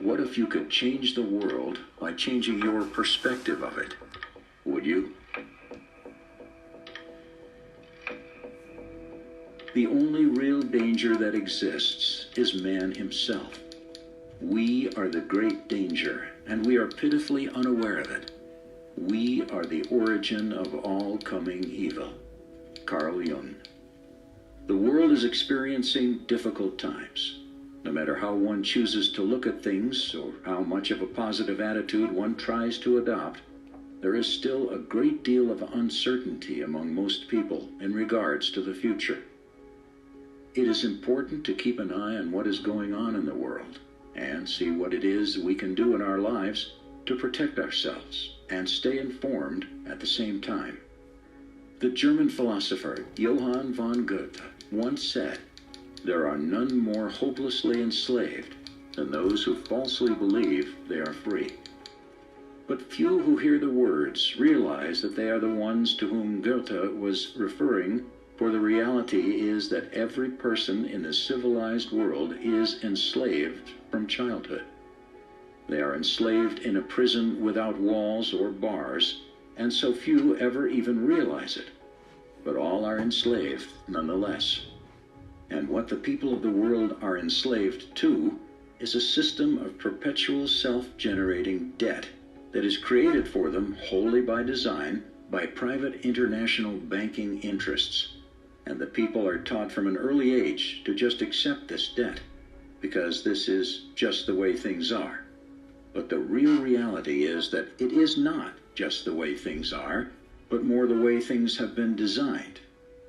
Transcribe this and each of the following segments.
What if you could change the world by changing your perspective of it? Would you? The only real danger that exists is man himself. We are the great danger, and we are pitifully unaware of it. We are the origin of all coming evil. Carl Jung. The world is experiencing difficult times. No matter how one chooses to look at things or how much of a positive attitude one tries to adopt, there is still a great deal of uncertainty among most people in regards to the future. It is important to keep an eye on what is going on in the world and see what it is we can do in our lives to protect ourselves and stay informed at the same time. The German philosopher Johann von Goethe once said, "There are none more hopelessly enslaved than those who falsely believe they are free." But few who hear the words realize that they are the ones to whom Goethe was referring, for the reality is that every person in the civilized world is enslaved from childhood. They are enslaved in a prison without walls or bars, and so few ever even realize it. But all are enslaved nonetheless. And what the people of the world are enslaved to is a system of perpetual self-generating debt that is created for them wholly by design by private international banking interests. And the people are taught from an early age to just accept this debt, because this is just the way things are. But the real reality is that it is not just the way things are, but more the way things have been designed.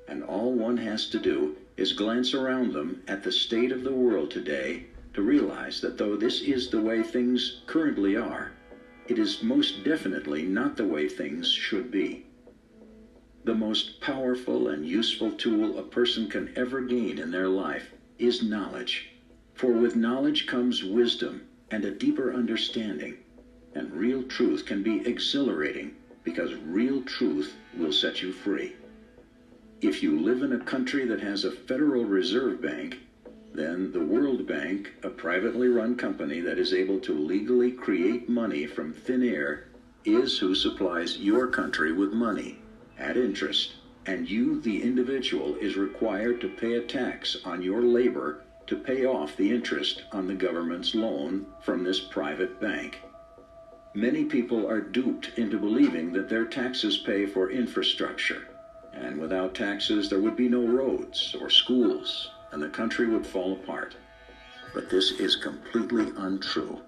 And all one has to do is glance around them at the state of the world today to realize that though this is the way things currently are, it is most definitely not the way things should be. The most powerful and useful tool a person can ever gain in their life is knowledge. For with knowledge comes wisdom and a deeper understanding, and real truth can be exhilarating because real truth will set you free. If you live in a country that has a Federal Reserve Bank, then the World Bank, a privately run company that is able to legally create money from thin air, is who supplies your country with money at interest, and you, the individual, is required to pay a tax on your labor to pay off the interest on the government's loan from this private bank. Many people are duped into believing that their taxes pay for infrastructure, and without taxes there would be no roads or schools, and the country would fall apart. But this is completely untrue.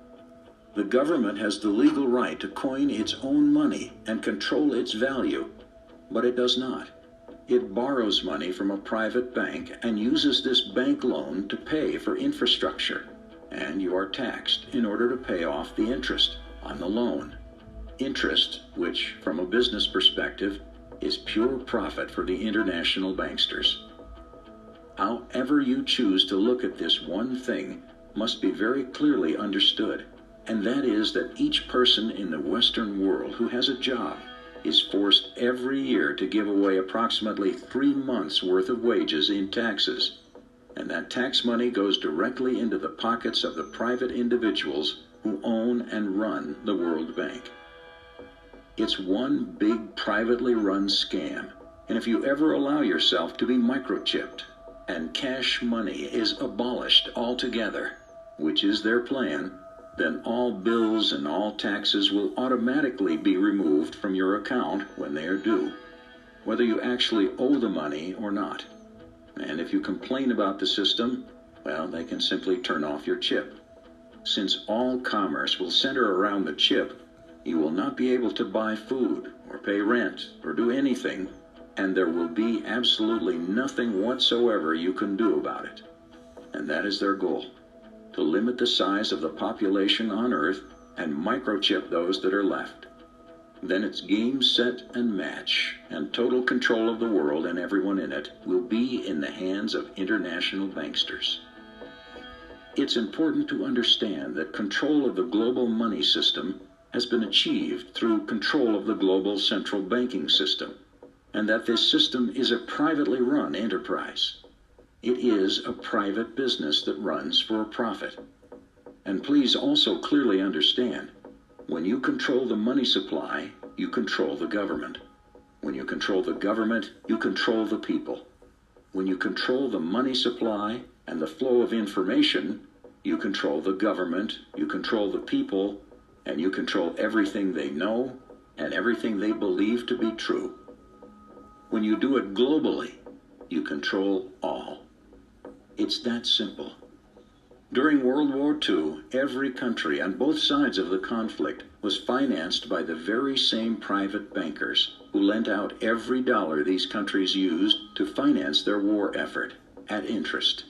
The government has the legal right to coin its own money and control its value, but it does not. It borrows money from a private bank and uses this bank loan to pay for infrastructure, and you are taxed in order to pay off the interest on the loan. Interest, which, from a business perspective, is pure profit for the international banksters. However you choose to look at this one thing must be very clearly understood, and that is that each person in the Western world who has a job is forced every year to give away approximately 3 months' worth of wages in taxes, and that tax money goes directly into the pockets of the private individuals who own and run the World Bank. It's one big privately run scam, and if you ever allow yourself to be microchipped and cash money is abolished altogether, which is their plan, then all bills and all taxes will automatically be removed from your account when they are due, whether you actually owe the money or not. And if you complain about the system, well, they can simply turn off your chip. Since all commerce will center around the chip, you will not be able to buy food or pay rent or do anything, and there will be absolutely nothing whatsoever you can do about it. And that is their goal, to limit the size of the population on Earth and microchip those that are left. Then it's game, set, and match, and total control of the world and everyone in it will be in the hands of international banksters. It's important to understand that control of the global money system has been achieved through control of the global central banking system, and that this system is a privately run enterprise. It is a private business that runs for a profit. And please also clearly understand, when you control the money supply, you control the government. When you control the government, you control the people. When you control the money supply and the flow of information, you control the government, you control the people, and you control everything they know and everything they believe to be true. When you do it globally, you control all. It's that simple. During World War II, every country on both sides of the conflict was financed by the very same private bankers who lent out every dollar these countries used to finance their war effort at interest.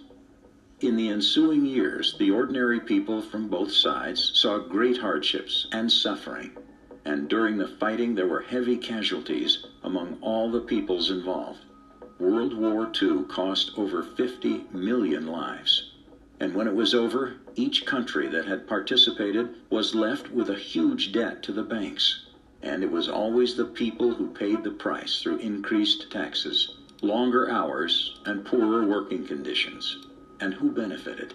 In the ensuing years, the ordinary people from both sides saw great hardships and suffering, and during the fighting there were heavy casualties among all the peoples involved. World War II cost over 50 million lives. And when it was over, each country that had participated was left with a huge debt to the banks. And it was always the people who paid the price through increased taxes, longer hours, and poorer working conditions. And who benefited?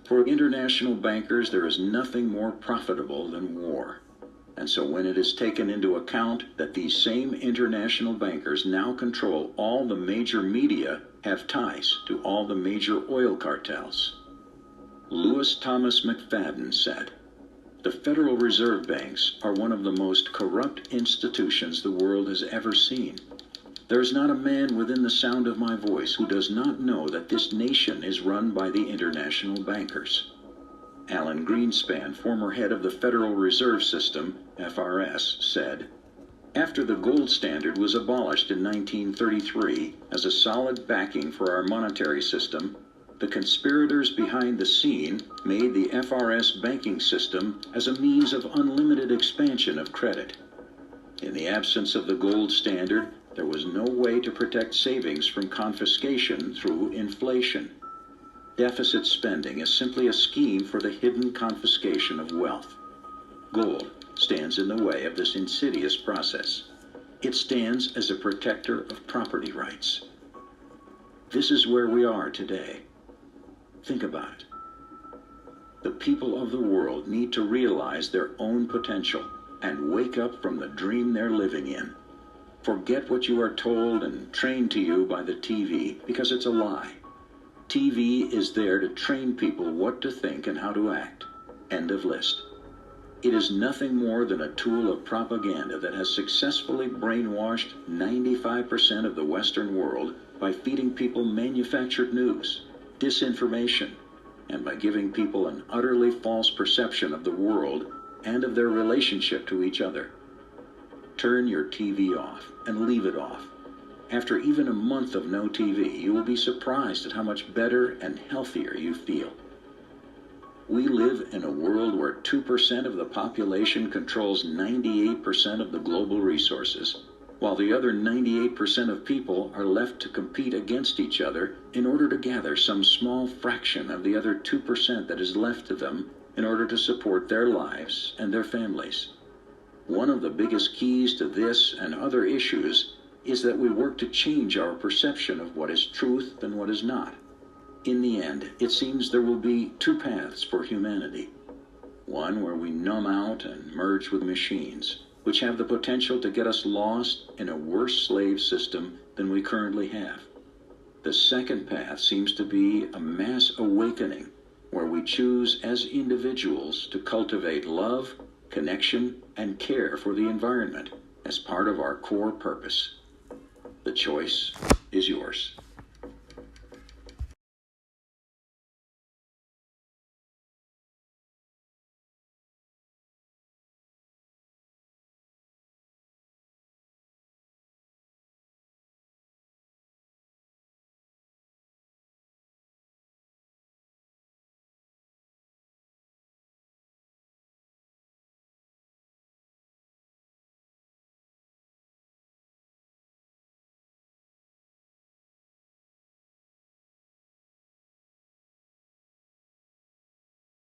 For international bankers, there is nothing more profitable than war. And so when it is taken into account that these same international bankers now control all the major media, have ties to all the major oil cartels. Lewis Thomas McFadden said, "The Federal Reserve banks are one of the most corrupt institutions the world has ever seen. There is not a man within the sound of my voice who does not know that this nation is run by the international bankers." Alan Greenspan, former head of the Federal Reserve System, FRS, said, "After the gold standard was abolished in 1933 as a solid backing for our monetary system, the conspirators behind the scene made the FRS banking system as a means of unlimited expansion of credit. In the absence of the gold standard, there was no way to protect savings from confiscation through inflation. Deficit spending is simply a scheme for the hidden confiscation of wealth. Gold stands in the way of this insidious process. It stands as a protector of property rights. This is where we are today. Think about it. The people of the world need to realize their own potential and wake up from the dream they're living in. Forget what you are told and trained to you by the TV, because it's a lie. TV is there to train people what to think and how to act. End of list. It is nothing more than a tool of propaganda that has successfully brainwashed 95% of the Western world by feeding people manufactured news, disinformation, and by giving people an utterly false perception of the world and of their relationship to each other. Turn your TV off and leave it off. After even a month of no TV, you will be surprised at how much better and healthier you feel. We live in a world where 2% of the population controls 98% of the global resources, while the other 98% of people are left to compete against each other in order to gather some small fraction of the other 2% that is left to them in order to support their lives and their families. One of the biggest keys to this and other issues is that we work to change our perception of what is truth and what is not. In the end, it seems there will be two paths for humanity. One where we numb out and merge with machines, which have the potential to get us lost in a worse slave system than we currently have. The second path seems to be a mass awakening, where we choose as individuals to cultivate love, connection, and care for the environment as part of our core purpose. The choice is yours.